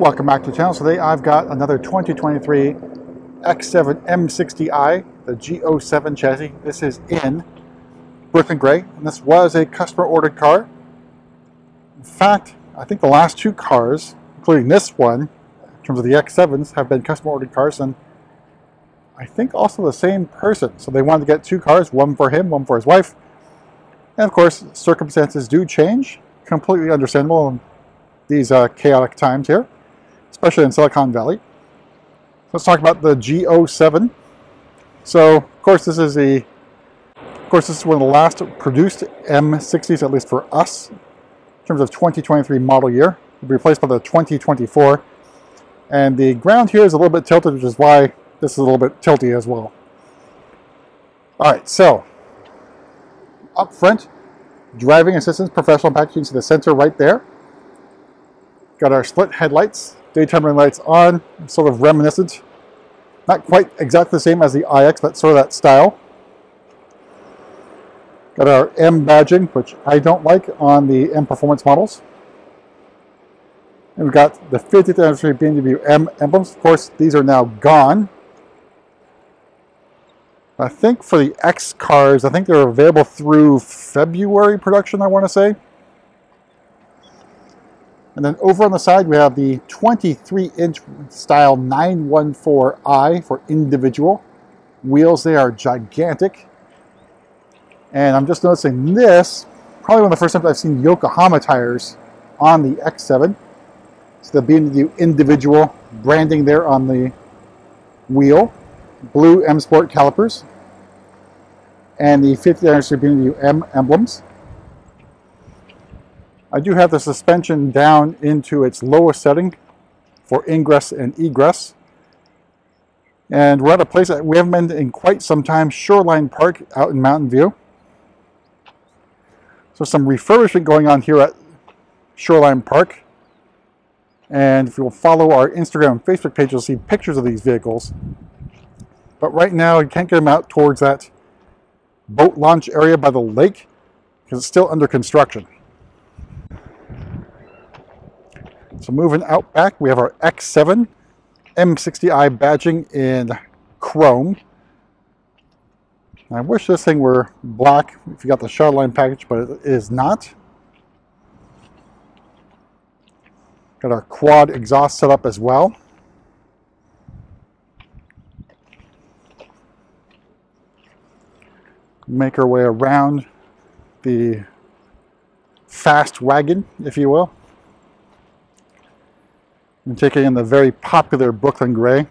Welcome back to the channel. Today I've got another 2023 X7 M60i, the G07 chassis. This is in Brooklyn Gray, and this was a customer ordered car. In fact, I think the last two cars, including this one, in terms of the X7s, have been customer ordered cars, and I think also the same person. So they wanted to get two cars, one for him, one for his wife. And of course, circumstances do change. Completely understandable in these chaotic times here, especially in Silicon Valley. Let's talk about the G07. So, of course, this is one of the last produced M60s, at least for us, in terms of 2023 model year. It'll be replaced by the 2024. And the ground here is a little bit tilted, which is why this is a little bit tilty as well. All right, so up front, driving assistance, professional packaging. You can see the sensor right there. Got our split headlights, daytime running lights on, sort of reminiscent. Not quite exactly the same as the iX, but sort of that style. Got our M badging, which I don't like on the M Performance models. And we've got the 50th anniversary BMW M emblems. Of course, these are now gone. I think for the X cars, I think they're available through February production, I want to say. And then over on the side, we have the 23-inch style 914i for individual wheels. They are gigantic. And I'm just noticing this, probably one of the first times I've seen Yokohama tires on the X7. It's the BMW individual branding there on the wheel. Blue M Sport calipers. And the 50th anniversary BMW M emblems. I do have the suspension down into its lowest setting for ingress and egress. And we're at a place that we haven't been in quite some time, Shoreline Park out in Mountain View. So some refurbishment going on here at Shoreline Park. And if you'll follow our Instagram and Facebook page, you'll see pictures of these vehicles. But right now, you can't get them out towards that boat launch area by the lake because it's still under construction. So moving out back, we have our X7 M60i badging in chrome. I wish this thing were black if you got the Shadowline package, but it is not. Got our quad exhaust set up as well. Make our way around the fast wagon, if you will. And taking in the very popular Brooklyn Gray.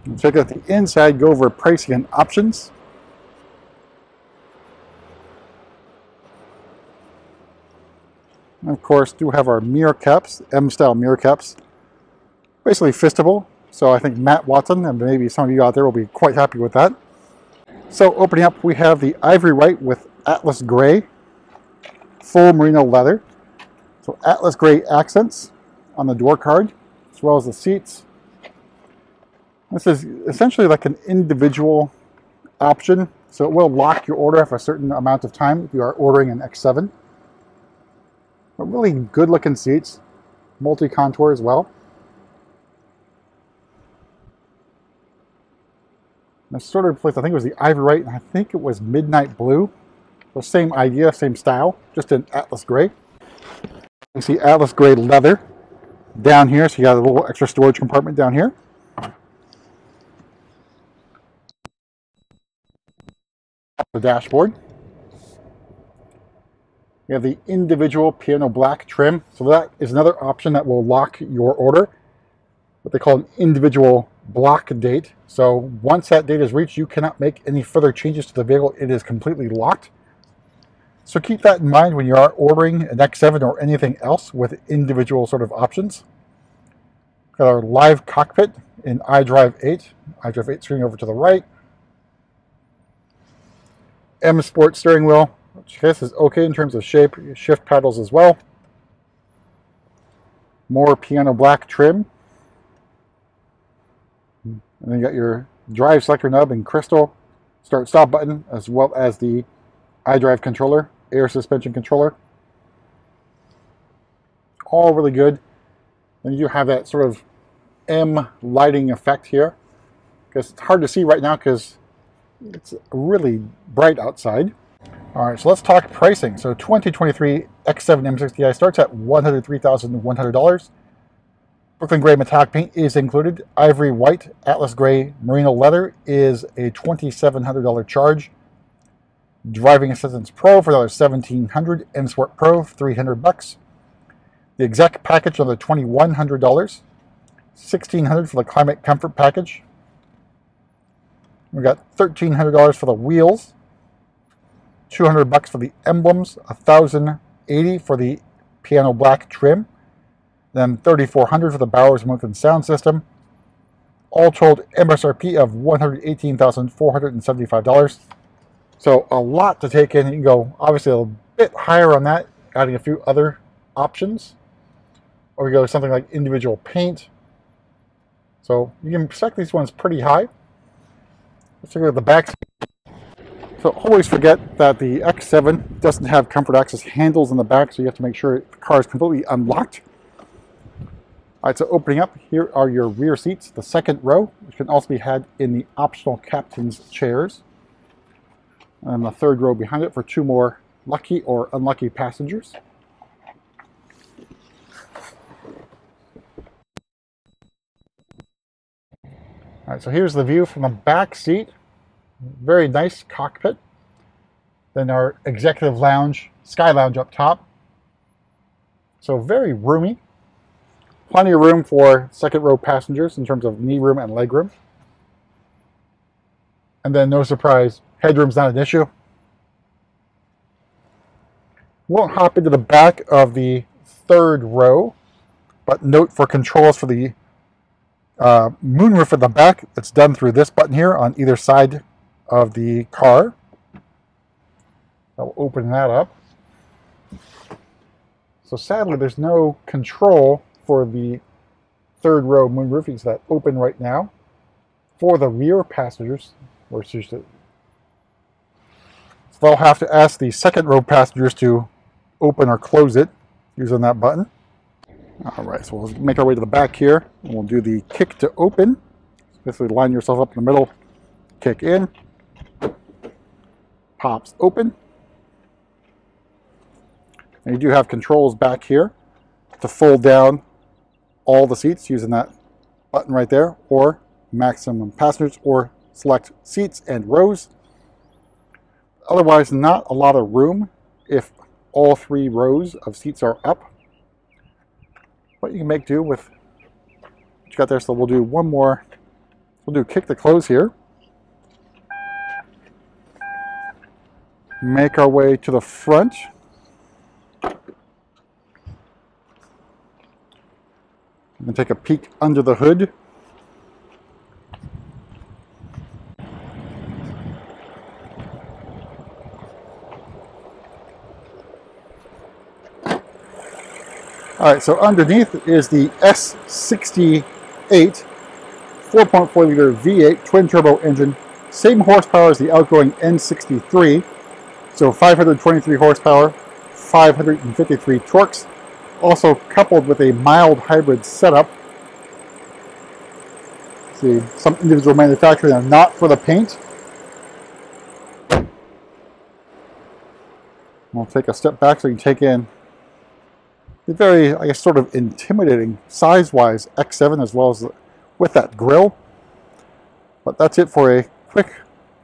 And check out the inside, go over pricing and options. And of course, do have our mirror caps, M-style mirror caps. Basically fistable, so I think Matt Watson and maybe some of you out there will be quite happy with that. So opening up, we have the ivory white with Atlas gray, full merino leather. So Atlas gray accents on the door card, as well as the seats. This is essentially like an individual option, so it will lock your order for a certain amount of time if you are ordering an X7. But really good looking seats, multi-contour as well. And sort of replaced, I think it was the ivory white, and I think it was midnight blue. So same idea, same style, just in Atlas gray. You see Atlas gray leather down here, so you got a little extra storage compartment down here. The dashboard. We have the individual piano black trim, so that is another option that will lock your order. What they call an individual block date. So once that date is reached, you cannot make any further changes to the vehicle. It is completely locked. So keep that in mind when you are ordering an X7 or anything else with individual sort of options. Got our live cockpit in iDrive 8. iDrive 8 screen over to the right. M Sport steering wheel, which I guess is okay in terms of shape. Shift paddles as well. More piano black trim. And then you got your drive selector nub in crystal, start stop button, as well as the iDrive controller, air suspension controller. all really good. And you do have that sort of M lighting effect here, because it's hard to see right now because it's really bright outside. All right, so let's talk pricing. So 2023 X7 M60i starts at $103,100. Brooklyn Gray metallic paint is included. Ivory white, Atlas gray, merino leather is a $2,700 charge. Driving Assistance Pro for another $1,700. M Sport Pro, $300. The exec package, another $2,100. $1,600 for the climate comfort package. We got $1,300 for the wheels. $200 for the emblems. $1,080 for the piano black trim. Then $3,400 for the Bowers Wilkins sound system. All told, MSRP of $118,475. So a lot to take in. You can go obviously a bit higher on that, adding a few other options. Or you go something like individual paint. So you can spec these ones pretty high. Let's take a look at the back. So always forget that the X7 doesn't have comfort access handles in the back, so you have to make sure the car is completely unlocked. All right, so opening up, here are your rear seats, the second row, which can also be had in the optional captain's chairs. And the third row behind it for two more lucky or unlucky passengers. All right, so here's the view from the back seat. Very nice cockpit. Then our executive lounge, Sky Lounge up top. So very roomy. Plenty of room for second row passengers in terms of knee room and leg room. And then no surprise, headroom's not an issue. Won't hop into the back of the third row, but note for controls for the moonroof at the back, it's done through this button here on either side of the car. I'll open that up. So sadly, there's no control for the third row moonroof. It's that open right now. For the rear passengers, so they'll have to ask the second row passengers to open or close it using that button. All right, so we'll make our way to the back here, and we'll do the kick to open. Basically line yourself up in the middle, kick in, pops open. And you do have controls back here to fold down all the seats using that button right there, or maximum passengers, or select seats and rows. Otherwise, not a lot of room if all three rows of seats are up. But you can make do with what you got there. So we'll do one more. We'll do kick to close here. Make our way to the front. And take a peek under the hood. All right, so underneath is the S68 4.4 liter V8 twin turbo engine, same horsepower as the outgoing N63, so 523 horsepower, 553 torques, also coupled with a mild hybrid setup. See, some individual manufacturing are not for the paint. We'll take a step back so you can take in the very, I guess, sort of intimidating size-wise X7, as well as with that grille. But that's it for a quick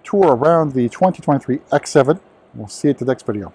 tour around the 2023 X7. We'll see you at the next video.